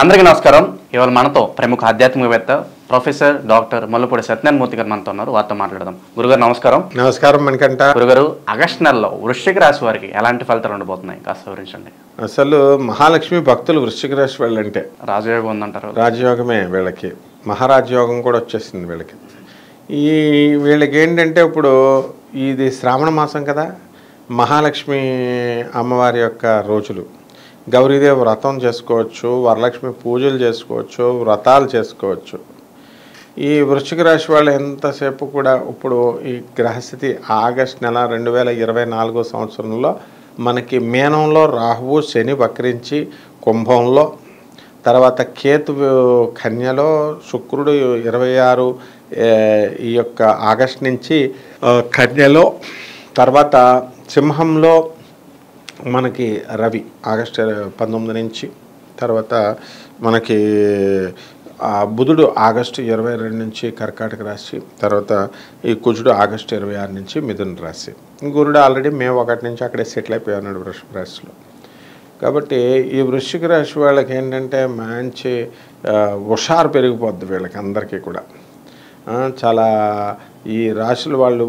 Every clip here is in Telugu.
అందరికీ నమస్కారం. ఇవాళ మనతో ప్రముఖ ఆధ్యాత్మికవేత్త ప్రొఫెసర్ డాక్టర్ మల్లుపూడి సత్యనారాయణ మూర్తి గారు మనతో ఉన్నారు. వారితో మాట్లాడదాం. గురుగారు నమస్కారం. నమస్కారం మణికంఠ. గురుగారు, ఆగస్టు నెలలో వృశ్చిక రాశి వారికి ఎలాంటి ఫలితాలు ఉండబోతున్నాయి కాస్త వివరించండి. అసలు మహాలక్ష్మి భక్తులు వృశ్చిక రాశి వాళ్ళంటే రాజయోగం ఉందంటారు. రాజయోగమే వీళ్ళకి, మహారాజయోగం కూడా వచ్చేసింది వీళ్ళకి. వీళ్ళకి ఏంటంటే ఇప్పుడు ఇది శ్రావణ మాసం కదా, మహాలక్ష్మి అమ్మవారి యొక్క రోజులు. గౌరీదేవి వ్రతం చేసుకోవచ్చు, వరలక్ష్మి పూజలు చేసుకోవచ్చు, వ్రతాలు చేసుకోవచ్చు. ఈ వృశ్చిక రాశి వాళ్ళు ఎంతసేపు కూడా ఇప్పుడు ఈ గ్రహస్థితి ఆగస్టు నెల 2024 సంవత్సరంలో మనకి మీనంలో రాహువు, శని వక్రించి కుంభంలో, తర్వాత కేతు కన్యలో, శుక్రుడు 26 ఈ యొక్క ఆగస్టు నుంచి కన్యలో, తర్వాత సింహంలో మనకి రవి ఆగస్టు 19 నుంచి, తర్వాత మనకి బుధుడు ఆగస్టు 22 నుంచి కర్కాటక రాశి, తర్వాత ఈ కుజుడు ఆగస్టు 26 నుంచి మిథున రాశి. గురుడు ఆల్రెడీ మే 1 నుంచి అక్కడే సెటిల్ అయిపోయాడు వృషభ రాశిలో. కాబట్టి ఈ వృశ్చిక రాశి వాళ్ళకి ఏంటంటే మంచి హుషారు పెరిగిపోద్ది వీళ్ళకి అందరికీ కూడా. చాలా ఈ రాశుల వాళ్ళు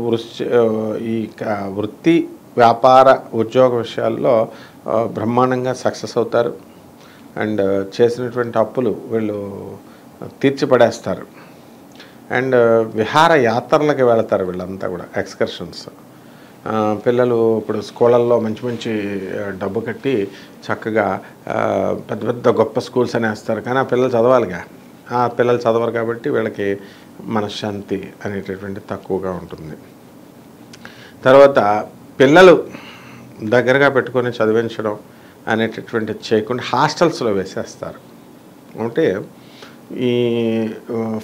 ఈ వృత్తి, వ్యాపార, ఉద్యోగ విషయాల్లో బ్రహ్మాండంగా సక్సెస్ అవుతారు. అండ్ చేసినటువంటి అప్పులు వీళ్ళు తీర్చిపడేస్తారు. అండ్ విహార యాత్రలకు వెళతారు వీళ్ళంతా కూడా, ఎక్స్కర్షన్స్. పిల్లలు ఇప్పుడు స్కూళ్ళల్లో మంచి మంచి డబ్బు కట్టి చక్కగా పెద్ద పెద్ద గొప్ప స్కూల్స్ అని వేస్తారు. కానీ ఆ పిల్లలు చదవాలిగా, ఆ పిల్లలు చదవరు కాబట్టి వీళ్ళకి మనశ్శాంతి అనేటటువంటి తక్కువగా ఉంటుంది. తర్వాత పిల్లలు దగ్గరగా పెట్టుకొని చదివించడం అనేటటువంటి చేయకుండా హాస్టల్స్లో వేసేస్తారు. అంటే ఈ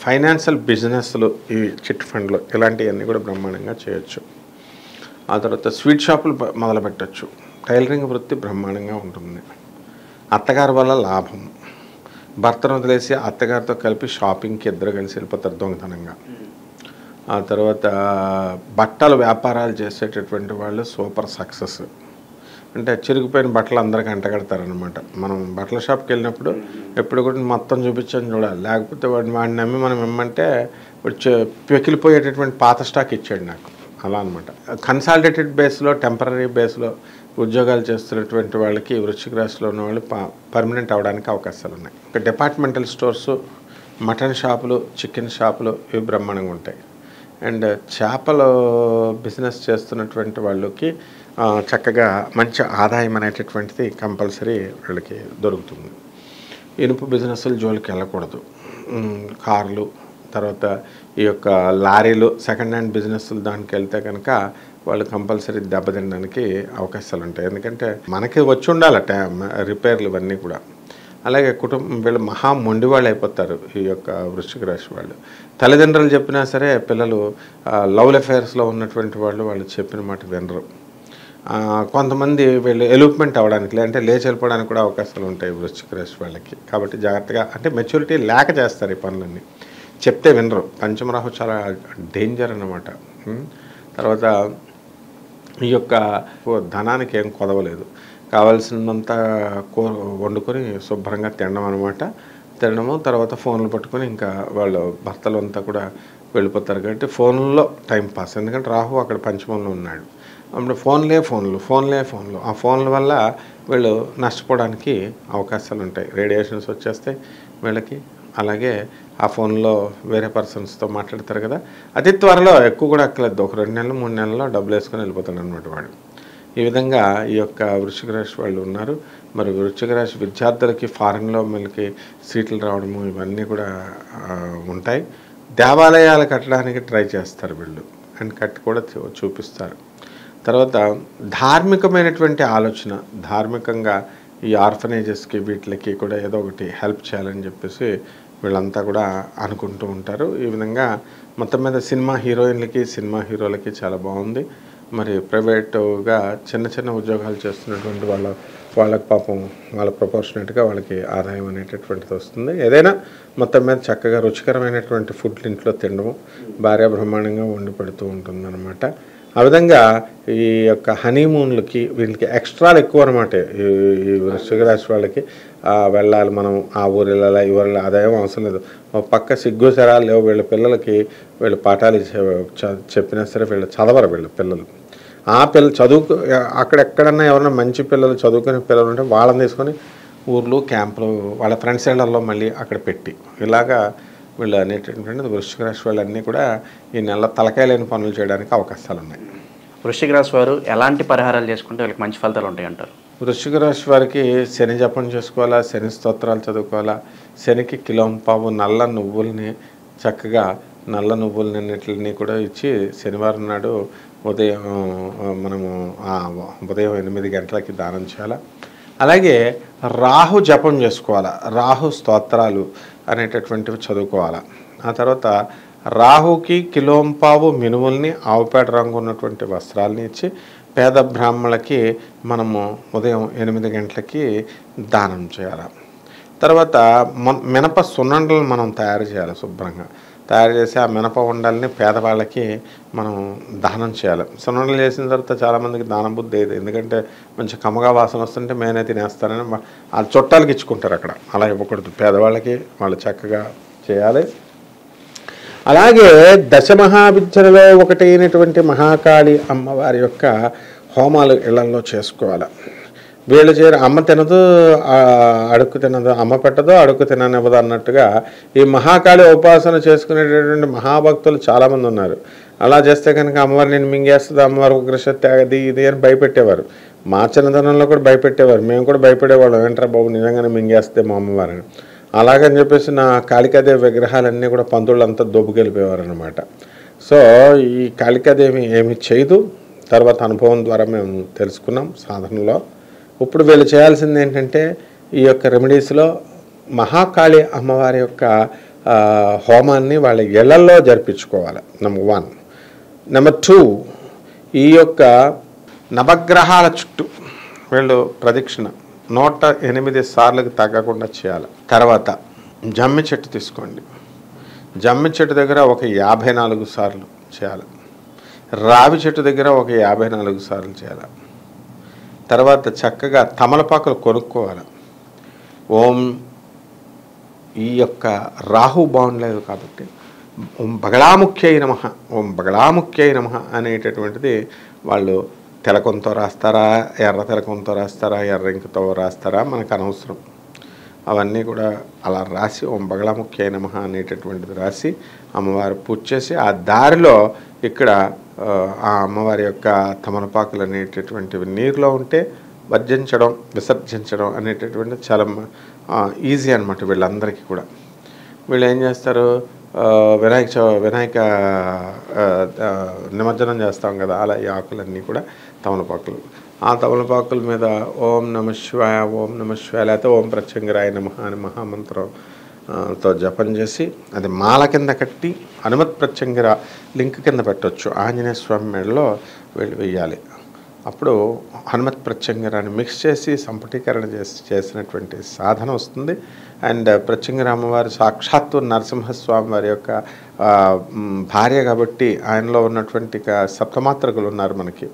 ఫైనాన్షియల్ బిజినెస్లు, ఈ చిట్ ఫండ్లు, ఇలాంటివన్నీ కూడా బ్రహ్మాండంగా చేయొచ్చు. ఆ తర్వాత స్వీట్ షాపులు మొదలు పెట్టచ్చు. టైలరింగ్ వృత్తి బ్రహ్మాండంగా ఉంటుంది. అత్తగారి వల్ల లాభం. భర్తను వదిలేసి అత్తగారితో కలిపి షాపింగ్కి ఇద్దరు కలిసి వెళ్ళిపోతారు దొంగతనంగా. ఆ తర్వాత బట్టలు వ్యాపారాలు చేసేటటువంటి వాళ్ళు సూపర్ సక్సెస్. అంటే చిరిగిపోయిన బట్టలు అందరికీ అంటగడతారనమాట. మనం బట్టల షాప్కి వెళ్ళినప్పుడు ఎప్పుడు కూడా మొత్తం చూపించని చూడాలి, లేకపోతే వాడిని నమ్మి మనం ఇమ్మంటే పెకిలిపోయేటటువంటి పాత స్టాక్ ఇచ్చాడు నాకు, అలా అనమాట. కన్సాలిడేటెడ్ బేస్లో, టెంపరీ బేస్లో ఉద్యోగాలు చేస్తున్నటువంటి వాళ్ళకి వృశ్చిక రాశిలో ఉన్న వాళ్ళు పర్మనెంట్ అవడానికి అవకాశాలు ఉన్నాయి. డిపార్ట్మెంటల్ స్టోర్సు, మటన్ షాపులు, చికెన్ షాపులు ఇవి బ్రహ్మాండంగా ఉంటాయి. అండ్ చేపల బిజినెస్ చేస్తున్నటువంటి వాళ్ళకి చక్కగా మంచి ఆదాయం అనేటటువంటిది కంపల్సరీ వీళ్ళకి దొరుకుతుంది. ఇనుపు బిజినెస్లు జోలికి వెళ్ళకూడదు. కార్లు, తర్వాత ఈ యొక్క లారీలు, సెకండ్ హ్యాండ్ బిజినెస్లు దానికి వెళ్తే కనుక వాళ్ళు కంపల్సరీ దెబ్బతినడానికి అవకాశాలు ఉంటాయి. ఎందుకంటే మనకి వచ్చి ఉండాలి రిపేర్లు ఇవన్నీ కూడా. అలాగే వీళ్ళు మహా మొండి వాళ్ళు అయిపోతారు ఈ యొక్క వృశ్చిక రాశి వాళ్ళు. తల్లిదండ్రులు చెప్పినా సరే పిల్లలు లవ్ అఫైర్స్లో ఉన్నటువంటి వాళ్ళు చెప్పిన మాట వినరు. కొంతమంది వీళ్ళు ఎలూప్మెంట్ అవ్వడానికి, లేదంటే లేచి వెళ్ళిపోవడానికి కూడా అవకాశాలు ఉంటాయి వృశ్చిక రాశి వాళ్ళకి. కాబట్టి జాగ్రత్తగా, అంటే మెచ్యూరిటీ లేక చేస్తారు ఈ పనులన్నీ, చెప్తే వినరు. పంచమరాహు చాలా డేంజర్ అన్నమాట. తర్వాత ఈ యొక్క ధనానికి ఏం కొదవలేదు, కావాల్సినంత వండుకొని శుభ్రంగా తినడం అనమాట. తినడము, తర్వాత ఫోన్లు పట్టుకొని ఇంకా వాళ్ళు భర్తలు అంతా కూడా వెళ్ళిపోతారు. కాబట్టి ఫోన్లో టైంపాస్. ఎందుకంటే రాహు అక్కడ పంచమంలో ఉన్నాడు. అప్పుడు ఫోన్లు. ఆ ఫోన్ల వల్ల వీళ్ళు నష్టపోవడానికి అవకాశాలు ఉంటాయి. రేడియేషన్స్ వచ్చేస్తాయి వీళ్ళకి. అలాగే ఆ ఫోన్లో వేరే పర్సన్స్తో మాట్లాడతారు కదా, అతి త్వరలో, ఎక్కువ కూడా అక్కలేదు, ఒక 2 నెలలు 3 నెలల్లో డబ్బులు వేసుకొని వెళ్ళిపోతాడు అనమాట వాడు. ఈ విధంగా ఈ యొక్క వృశ్చిక రాశి వాళ్ళు ఉన్నారు. మరి వృశ్చిక రాశి విద్యార్థులకి ఫారెన్లో మనకి సీట్లు రావడము ఇవన్నీ కూడా ఉంటాయి. దేవాలయాలు కట్టడానికి ట్రై చేస్తారు వీళ్ళు, అండ్ కట్టి కూడా చూపిస్తారు. తర్వాత ధార్మికమైనటువంటి ఆలోచన, ధార్మికంగా ఈ ఆర్ఫనేజెస్కి వీటికి కూడా ఏదో ఒకటి హెల్ప్ చేయాలని చెప్పేసి వీళ్ళంతా కూడా అనుకుంటూ ఉంటారు. ఈ విధంగా మొత్తం మీద సినిమా హీరోయిన్లకి, సినిమా హీరోలకి చాలా బాగుంది. మరి ప్రైవేటుగా చిన్న చిన్న ఉద్యోగాలు చేస్తున్నటువంటి వాళ్ళకి పాపం వాళ్ళ ప్రపోర్షనేట్గా వాళ్ళకి ఆదాయం అనేటటువంటిది వస్తుంది. ఏదైనా మొత్తం మీద చక్కగా రుచికరమైనటువంటి ఫుడ్ ఇంట్లో తినడము, భార్య బ్రహ్మాండంగా వండి పెడుతూ ఉంటుందన్నమాట. ఆ విధంగా ఈ యొక్క హనీమూన్లకి వీళ్ళకి ఎక్స్ట్రాలు ఎక్కువ అనమాట. ఈ వృశ్చిక రాశి వాళ్ళకి వెళ్ళాలి, మనం ఆ ఊరు వెళ్ళాలి, ఈ ఊరు అదేం అవసరం లేదు. ఒక పక్క సిగ్గు శరాలు లేవు వీళ్ళ పిల్లలకి. వీళ్ళు పాఠాలు చెప్పినా సరే వీళ్ళు చదవరు. వీళ్ళ పిల్లలు చదువుకు అక్కడెక్కడన్నా ఎవరైనా మంచి పిల్లలు చదువుకునే పిల్లలు ఉంటే వాళ్ళని తీసుకొని ఊర్లు క్యాంపులు వాళ్ళ ఫ్రెండ్స్ ఏళ్లలో మళ్ళీ అక్కడ పెట్టి ఇలాగా వీళ్ళు అనేటటువంటి వృశ్చిక రాశి వాళ్ళన్నీ కూడా ఈ నెల తలకాయ లేని పనులు చేయడానికి అవకాశాలు ఉన్నాయి. వృశ్చిక రాశి వారు ఎలాంటి పరిహారాలు చేసుకుంటే వీళ్ళకి మంచి ఫలితాలు ఉంటాయి అంటారు? వృశ్చిక రాశి వారికి శని జపం చేసుకోవాలా, శని స్తోత్రాలు చదువుకోవాలా, శనికి కిలోంపావు నల్ల నువ్వుల్ని చక్కగా నల్ల నువ్వులన్నిటిని కూడా ఇచ్చి శనివారం నాడు ఉదయం మనము ఉదయం 8 గంటలకి దానం చేయాలా. అలాగే రాహు జపం చేసుకోవాలా, రాహు స్తోత్రాలు అనేటటువంటివి చదువుకోవాలా. ఆ తర్వాత రాహుకి కిలోంపావు మినుముల్ని ఆవుపేట రంగు ఉన్నటువంటి వస్త్రాలని ఇచ్చి పేద బ్రాహ్మణులకి మనము ఉదయం 8 గంటలకి దానం చేయాలి. తర్వాత మినప సున్నుండలు మనం తయారు చేయాలి. శుభ్రంగా తయారు చేసి ఆ మినప ఉండల్ని పేదవాళ్ళకి మనం దానం చేయాలి. సున్నుండలు చేసిన తర్వాత చాలామందికి దానం బుద్ధి లేదు. ఎందుకంటే మంచి కమ్మగా వాసన వస్తుంటే మేనే తినేస్తానని ఆ చుట్టాలకి ఇచ్చుకుంటారు. అక్కడ అలా ఇవ్వకూడదు. పేదవాళ్ళకి వాళ్ళు చక్కగా చేయాలి. అలాగే దశమహావిద్యలలో ఒకటైనటువంటి మహాకాళి అమ్మవారి యొక్క హోమాలు ఇళ్లలో చేసుకోవాలి. వీళ్ళు అమ్మ తినదు, అడుక్కు తినదు, అమ్మ పెట్టదు, అడుక్కు తిననివ్వదు అన్నట్టుగా ఈ మహాకాళి ఉపాసన చేసుకునేటటువంటి మహాభక్తులు చాలామంది ఉన్నారు. అలా చేస్తే కనుక అమ్మవారు నేను మింగేస్తుంది, అమ్మవారు ఉగ్రశక్తి అది ఇది అని భయపెట్టేవారు. మా చిన్నతనంలో కూడా భయపెట్టేవారు. మేము కూడా భయపడేవాళ్ళం, ఏంట్రా బాబు నిజంగానే మింగేస్తే మా అమ్మవారిని. అలాగని చెప్పేసి నా కాళికాదేవి విగ్రహాలన్నీ కూడా పంతుళ్ళంతా దొబ్బుకెళ్ళిపోయేవారు అనమాట. సో ఈ కాళికాదేవి ఏమి చేయదు. తర్వాత అనుభవం ద్వారా మేము తెలుసుకున్నాం సాధనలో. ఇప్పుడు వీళ్ళు చేయాల్సింది ఏంటంటే ఈ యొక్క రెమెడీస్లో మహాకాళి అమ్మవారి యొక్క హోమాన్ని వాళ్ళ ఇళ్లల్లో జరిపించుకోవాలి. నెంబర్ 1. నెంబర్ 2, ఈ యొక్క నవగ్రహాల చుట్టూ వీళ్ళు ప్రదక్షిణ 108 సార్లకు తగ్గకుండా చేయాలి. తర్వాత జమ్మి చెట్టు తీసుకోండి. జమ్మి చెట్టు దగ్గర ఒక 54 సార్లు చేయాలి. రావి చెట్టు దగ్గర ఒక 54 సార్లు చేయాలి. తర్వాత చక్కగా తమలపాకులు కొనుక్కోవాలి. ఈ యొక్క రాహు బాగుండలేదు కాబట్టి ఓం బగళాముఖ్యై నమః, ఓం బగళాముఖ్యై నమః అనేటటువంటిది వాళ్ళు తెలకొంతో రాస్తారా, ఎర్ర తెలకొంతో రాస్తారా, ఎర్ర ఇంకుతో రాస్తారా మనకు అనవసరం. అవన్నీ కూడా అలా రాసి ఓం బగళాముఖ్యై నమః అనేటటువంటిది రాసి అమ్మవారు పూజ చేసి ఆ దారిలో ఇక్కడ ఆ అమ్మవారి యొక్క తమలపాకులు అనేటటువంటివి నీరులో ఉంటే వర్జించడం, విసర్జించడం అనేటటువంటిది చాలా ఈజీ అనమాట వీళ్ళందరికీ కూడా. వీళ్ళు ఏం చేస్తారు, వినాయక నిమజ్జనం చేస్తాం కదా, అలా ఈ ఆకులన్నీ కూడా తమలపాకులు. ఆ తమలపాకుల మీద ఓం నమ శివాయ, ఓం నమ శివాయ లేకపోతే ఓం ప్రత్యంగరాయ నమః అని మహామంత్రంతో జపం చేసి అది మాల కింద కట్టి హనుమత్ ప్రత్యంగర లింక్ కింద పెట్టవచ్చు. ఆంజనేయ స్వామి మెడలో వెళ్ళి వెయ్యాలి. అప్పుడు హనుమత్ ప్రత్యంగరాన్ని మిక్స్ చేసి సంపుటీకరణ చేసినటువంటి సాధన వస్తుంది. అండ్ ప్రత్యంగర అమ్మవారు సాక్షాత్తు నరసింహస్వామి వారి యొక్క భార్య కాబట్టి ఆయనలో ఉన్నటువంటి సప్తమాత్రకులు ఉన్నారు మనకి.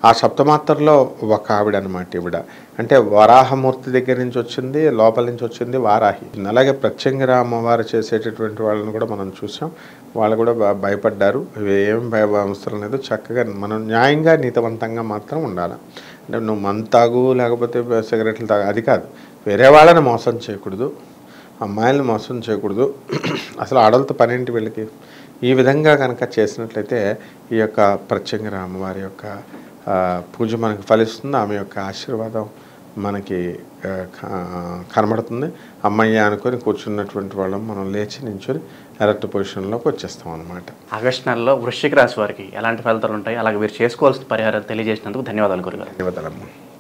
ఆ సప్తమాత్రలో ఒక ఆవిడ అనమాట ఈవిడ. అంటే వరాహమూర్తి దగ్గర నుంచి వచ్చింది, లోపల నుంచి వచ్చింది వారాహి. అలాగే ప్రత్యంగర అమ్మవారు చేసేటటువంటి వాళ్ళని కూడా మనం చూసాం. వాళ్ళు కూడా భయపడ్డారు. ఏం అవసరం లేదు, చక్కగా మనం న్యాయంగా నీతివంతంగా మాత్రం ఉండాలి. అంటే నువ్వు మందు తాగు లేకపోతే సిగరెట్లు తాగు అది కాదు. వేరే వాళ్ళని మోసం చేయకూడదు, అమ్మాయిలను మోసం చేయకూడదు. అసలు ఆడలతో పనేంటి వీళ్ళకి? ఈ విధంగా కనుక చేసినట్లయితే ఈ యొక్క ప్రత్యంగర అమ్మవారి యొక్క పూజ మనకి ఫలిస్తుంది. ఆమె యొక్క ఆశీర్వాదం మనకి కనబడుతుంది. అమ్మయ్య అనుకొని కూర్చున్నటువంటి వాళ్ళం మనం లేచి నించుని ఎలక్ట్ పొజిషన్లోకి వచ్చేస్తాం అనమాట. ఆగస్టు నెలలో వృశ్చిక రాశి వారికి ఎలాంటి ఫలితాలు ఉంటాయి, అలాగే మీరు చేసుకోవాల్సిన పరిహారాలు తెలియజేసినందుకు ధన్యవాదాలు గురుగారు. ధన్యవాదాలమ్మా.